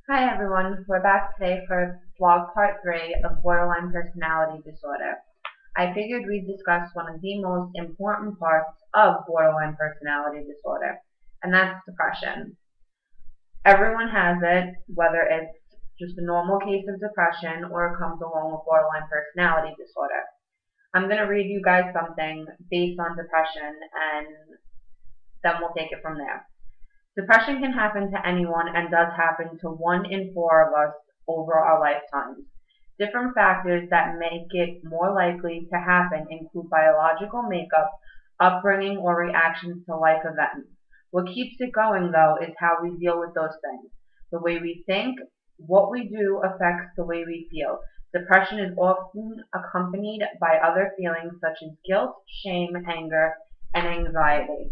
Hi everyone, we're back today for vlog part 3 of borderline personality disorder. I figured we'd discuss one of the most important parts of borderline personality disorder, and that's depression. Everyone has it, whether it's just a normal case of depression or it comes along with borderline personality disorder. I'm going to read you guys something based on depression and then we'll take it from there. Depression can happen to anyone and does happen to 1 in 4 of us over our lifetimes. Different factors that make it more likely to happen include biological makeup, upbringing, or reactions to life events. What keeps it going, though, is how we deal with those things. The way we think, what we do affects the way we feel. Depression is often accompanied by other feelings such as guilt, shame, anger, and anxiety.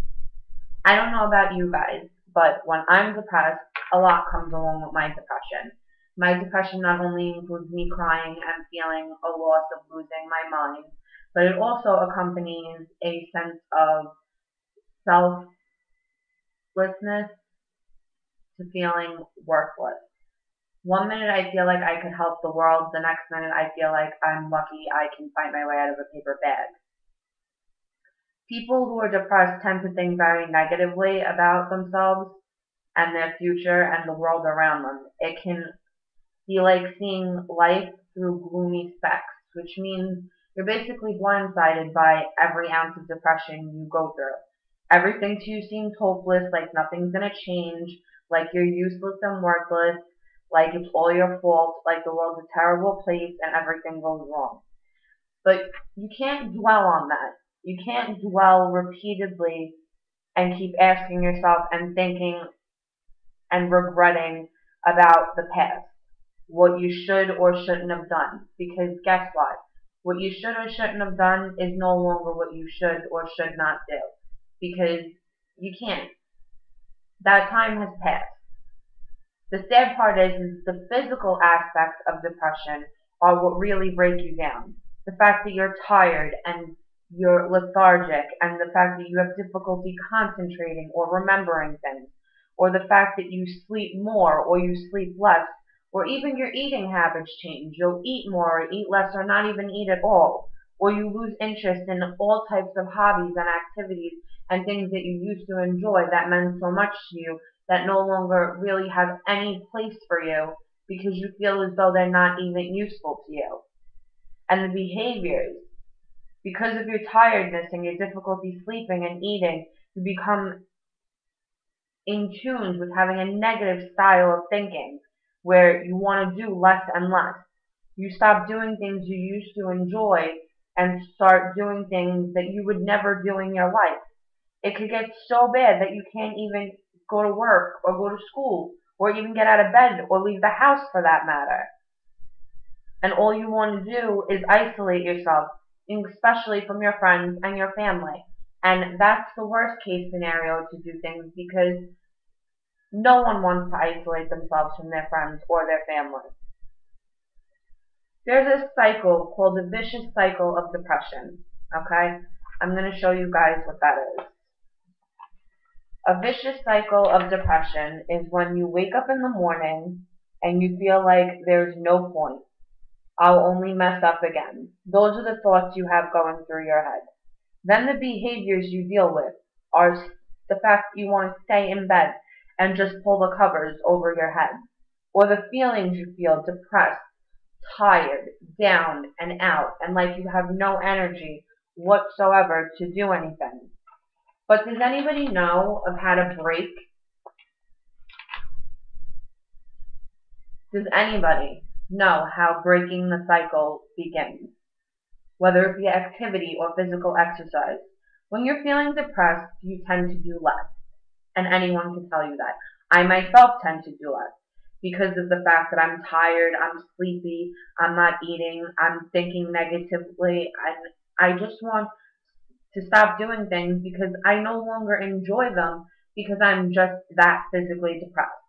I don't know about you guys, but when I'm depressed, a lot comes along with my depression. My depression not only includes me crying and feeling a loss of losing my mind, but it also accompanies a sense of selflessness to feeling worthless. 1 minute I feel like I could help the world, the next minute I feel like I'm lucky I can fight my way out of a paper bag. People who are depressed tend to think very negatively about themselves and their future and the world around them. It can be like seeing life through gloomy specs, which means you're basically blindsided by every ounce of depression you go through. Everything to you seems hopeless, like nothing's going to change, like you're useless and worthless, like it's all your fault, like the world's a terrible place and everything goes wrong. But you can't dwell on that. You can't dwell repeatedly and keep asking yourself and thinking and regretting about the past, what you should or shouldn't have done. Because guess what? What you should or shouldn't have done is no longer what you should or should not do. Because you can't. That time has passed. The sad part is the physical aspects of depression are what really break you down. The fact that you're tired and you're lethargic, and the fact that you have difficulty concentrating or remembering things, or the fact that you sleep more or you sleep less, or even your eating habits change. You'll eat more or eat less or not even eat at all, or you lose interest in all types of hobbies and activities and things that you used to enjoy that meant so much to you that no longer really have any place for you because you feel as though they're not even useful to you. And the behaviors, because of your tiredness and your difficulty sleeping and eating, you become in tune with having a negative style of thinking where you want to do less and less. You stop doing things you used to enjoy and start doing things that you would never do in your life. It could get so bad that you can't even go to work or go to school or even get out of bed or leave the house for that matter. And all you want to do is isolate yourself, especially from your friends and your family. And that's the worst case scenario to do things because no one wants to isolate themselves from their friends or their family. There's a cycle called the vicious cycle of depression. Okay? I'm going to show you guys what that is. A vicious cycle of depression is when you wake up in the morning and you feel like there's no point. I'll only mess up again. Those are the thoughts you have going through your head. Then the behaviors you deal with are the fact that you want to stay in bed and just pull the covers over your head. Or the feelings you feel depressed, tired, down, and out, and like you have no energy whatsoever to do anything. But does anybody know of how to break? Does anybody know how breaking the cycle begins? Whether it be activity or physical exercise. When you're feeling depressed, you tend to do less. And anyone can tell you that. I myself tend to do less because of the fact that I'm tired, I'm sleepy, I'm not eating, I'm thinking negatively, and I just want to stop doing things because I no longer enjoy them because I'm just that physically depressed.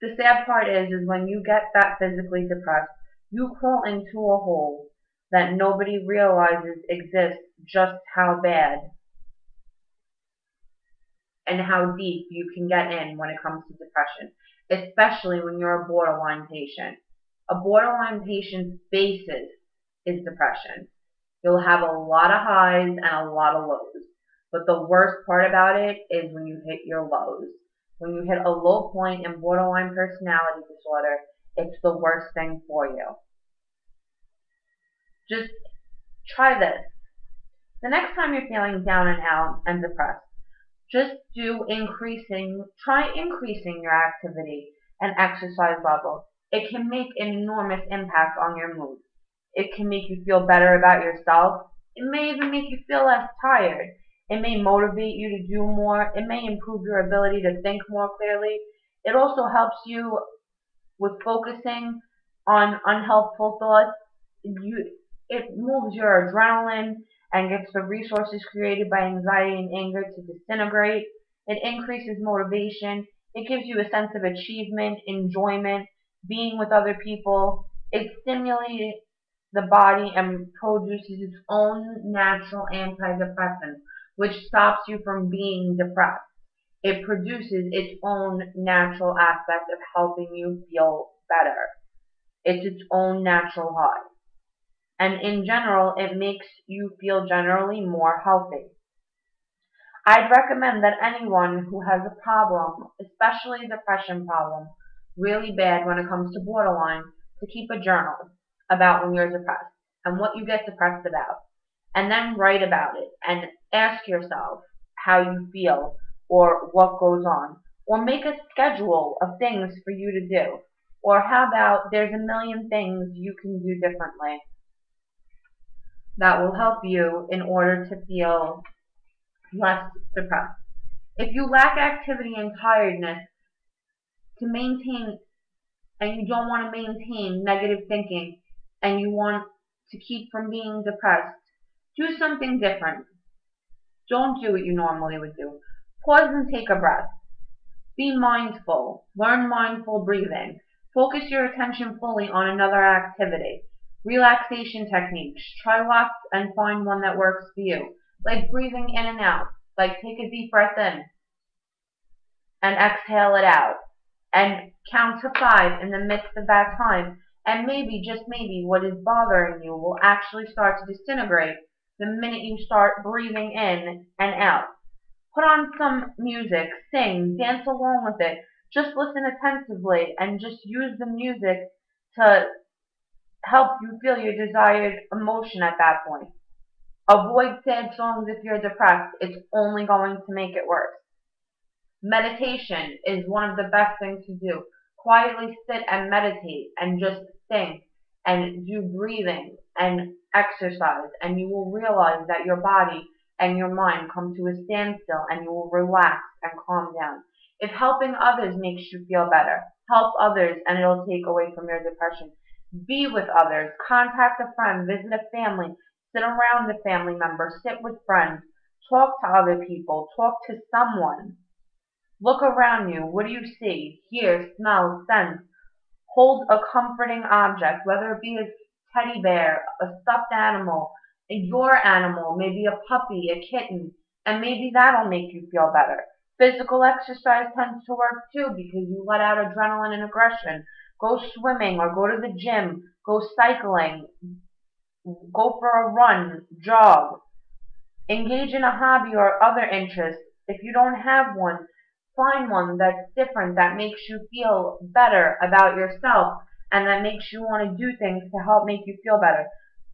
The sad part is when you get that physically depressed, you crawl into a hole that nobody realizes exists just how bad and how deep you can get in when it comes to depression, especially when you're a borderline patient. A borderline patient's basis is depression. You'll have a lot of highs and a lot of lows. But the worst part about it is when you hit your lows. When you hit a low point in borderline personality disorder, it's the worst thing for you. Just try this. The next time you're feeling down and out and depressed, just try increasing your activity and exercise level. It can make an enormous impact on your mood. It can make you feel better about yourself. It may even make you feel less tired. It may motivate you to do more. It may improve your ability to think more clearly. It also helps you with focusing on unhelpful thoughts. It moves your adrenaline and gets the resources created by anxiety and anger to disintegrate. It increases motivation. It gives you a sense of achievement, enjoyment, being with other people. It stimulates the body and produces its own natural antidepressants, which stops you from being depressed. It produces its own natural aspect of helping you feel better. It's its own natural high. And in general, it makes you feel generally more healthy. I'd recommend that anyone who has a problem, especially a depression problem, really bad when it comes to borderline, to keep a journal about when you're depressed and what you get depressed about. And then write about it and ask yourself how you feel or what goes on. Or make a schedule of things for you to do. Or how about there's a million things you can do differently that will help you in order to feel less depressed. If you lack activity and tiredness to maintain, and you don't want to maintain negative thinking, and you want to keep from being depressed, do something different. Don't do what you normally would do. Pause and take a breath. Be mindful. Learn mindful breathing. Focus your attention fully on another activity. Relaxation techniques. Try lots and find one that works for you. Like breathing in and out. Like take a deep breath in and exhale it out. And count to 5 in the midst of that time. And maybe, just maybe, what is bothering you will actually start to disintegrate the minute you start breathing in and out. Put on some music, sing, dance along with it. Just listen attentively and just use the music to help you feel your desired emotion at that point. Avoid sad songs if you're depressed. It's only going to make it worse. Meditation is one of the best things to do. Quietly sit and meditate and just think and do breathing and exercise, and you will realize that your body and your mind come to a standstill and you will relax and calm down. If helping others makes you feel better, help others and it'll take away from your depression. Be with others, contact a friend, visit a family, sit around a family member, sit with friends, talk to other people, talk to someone. Look around you. What do you see? Hear, smell, sense. Hold a comforting object, whether it be a teddy bear, a stuffed animal, your animal, maybe a puppy, a kitten, and maybe that'll make you feel better. Physical exercise tends to work too because you let out adrenaline and aggression. Go swimming or go to the gym, go cycling, go for a run, jog. Engage in a hobby or other interest. If you don't have one, find one that's different, that makes you feel better about yourself, and that makes you want to do things to help make you feel better.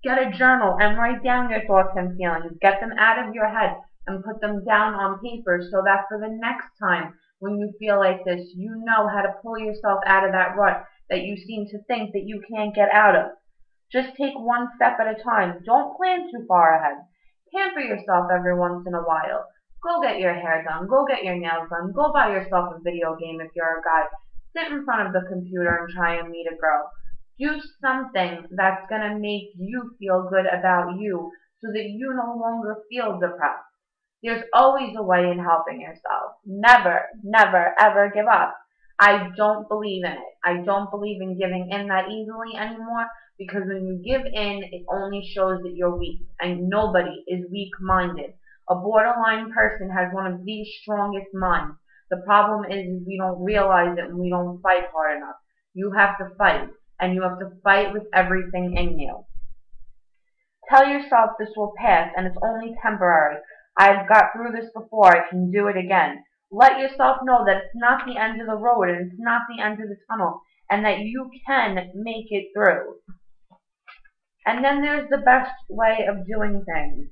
Get a journal and write down your thoughts and feelings. Get them out of your head and put them down on paper so that for the next time when you feel like this, you know how to pull yourself out of that rut that you seem to think that you can't get out of. Just take one step at a time. Don't plan too far ahead. Pamper yourself every once in a while. Go get your hair done. Go get your nails done. Go buy yourself a video game if you're a guy. Sit in front of the computer and try and meet a girl. Do something that's going to make you feel good about you so that you no longer feel depressed. There's always a way in helping yourself. Never, never, ever give up. I don't believe in it. I don't believe in giving in that easily anymore because when you give in, it only shows that you're weak, and nobody is weak-minded. A borderline person has one of the strongest minds. The problem is we don't realize it and we don't fight hard enough. You have to fight, and you have to fight with everything in you. Tell yourself this will pass and it's only temporary. I've got through this before, I can do it again. Let yourself know that it's not the end of the road and it's not the end of the tunnel, and that you can make it through. And then there's the best way of doing things.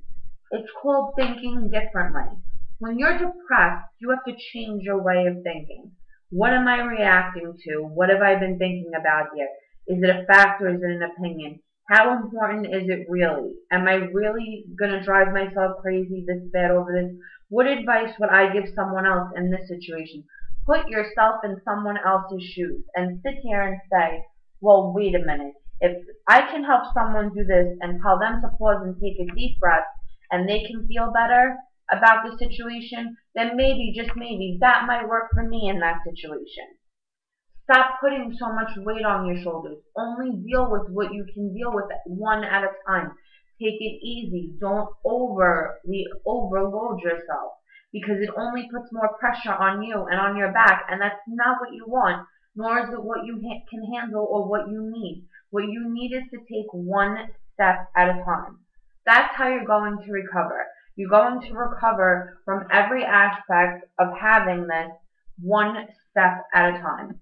It's called thinking differently. When you're depressed, you have to change your way of thinking. What am I reacting to? What have I been thinking about here? Is it a fact or is it an opinion? How important is it really? Am I really going to drive myself crazy this bad over this? What advice would I give someone else in this situation? Put yourself in someone else's shoes and sit here and say, well, wait a minute. If I can help someone do this and tell them to pause and take a deep breath and they can feel better about the situation, then maybe, just maybe, that might work for me in that situation. Stop putting so much weight on your shoulders. Only deal with what you can deal with one at a time. Take it easy. Don't overload yourself, because it only puts more pressure on you and on your back, and that's not what you want, nor is it what you can handle or what you need. What you need is to take one step at a time. That's how you're going to recover. You're going to recover from every aspect of having this one step at a time.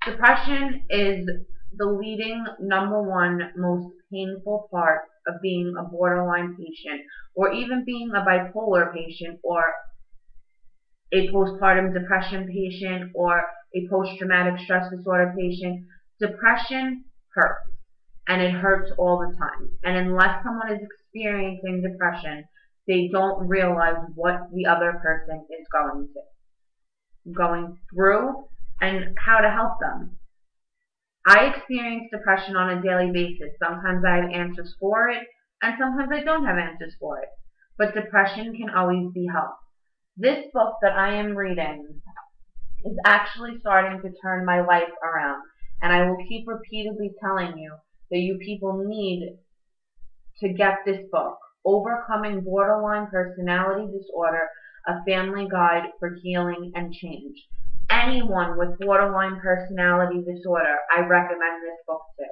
Depression is the leading #1 most painful part of being a borderline patient, or even being a bipolar patient, or a postpartum depression patient, or a post-traumatic stress disorder patient. Depression hurts, and it hurts all the time. And unless someone is experiencing depression, they don't realize what the other person is going through and how to help them. I experience depression on a daily basis. Sometimes I have answers for it, and sometimes I don't have answers for it. But depression can always be helped. This book that I am reading is actually starting to turn my life around, and I will keep repeatedly telling you that you people need to get this book, Overcoming Borderline Personality Disorder, A Family Guide for Healing and Change. Anyone with borderline personality disorder, I recommend this book to,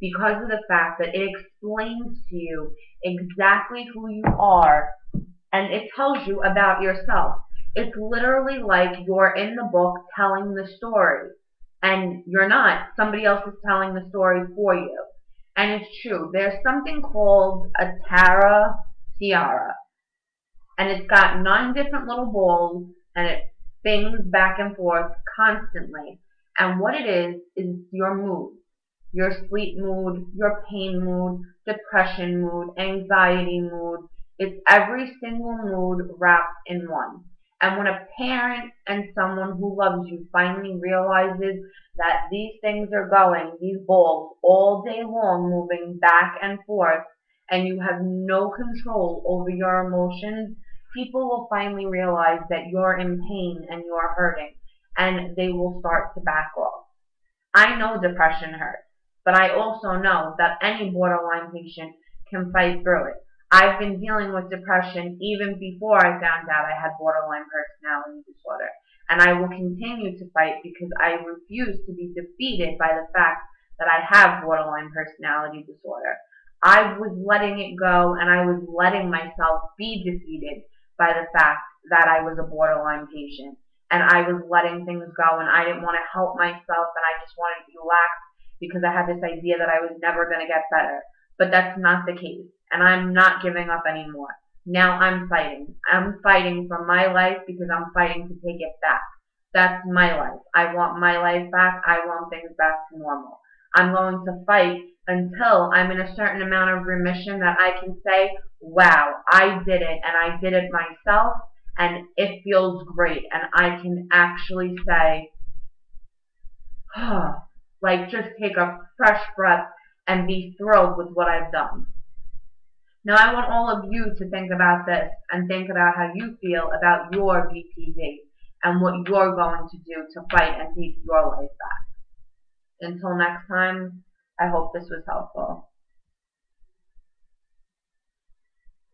because of the fact that it explains to you exactly who you are, and it tells you about yourself. It's literally like you're in the book telling the story, and you're not. Somebody else is telling the story for you. And it's true. There's something called a tiara, and it's got 9 different little balls, and it things back and forth constantly. And what it is your mood, your sleep mood, your pain mood, depression mood, anxiety mood. It's every single mood wrapped in one. And when a parent and someone who loves you finally realizes that these things are going, these balls, all day long moving back and forth, and you have no control over your emotions, people will finally realize that you're in pain and you're hurting, and they will start to back off. I know depression hurts, but I also know that any borderline patient can fight through it. I've been dealing with depression even before I found out I had borderline personality disorder, and I will continue to fight because I refuse to be defeated by the fact that I have borderline personality disorder. I was letting it go, and I was letting myself be defeated by the fact that I was a borderline patient, and I was letting things go, and I didn't want to help myself, and I just wanted to relax because I had this idea that I was never going to get better. But that's not the case, and I'm not giving up anymore. Now I'm fighting. I'm fighting for my life because I'm fighting to take it back. That's my life. I want my life back. I want things back to normal. I'm going to fight until I'm in a certain amount of remission that I can say, wow, I did it, and I did it myself, and it feels great, and I can actually say, like, just take a fresh breath and be thrilled with what I've done. Now I want all of you to think about this and think about how you feel about your BPD and what you're going to do to fight and take your life back. Until next time, I hope this was helpful.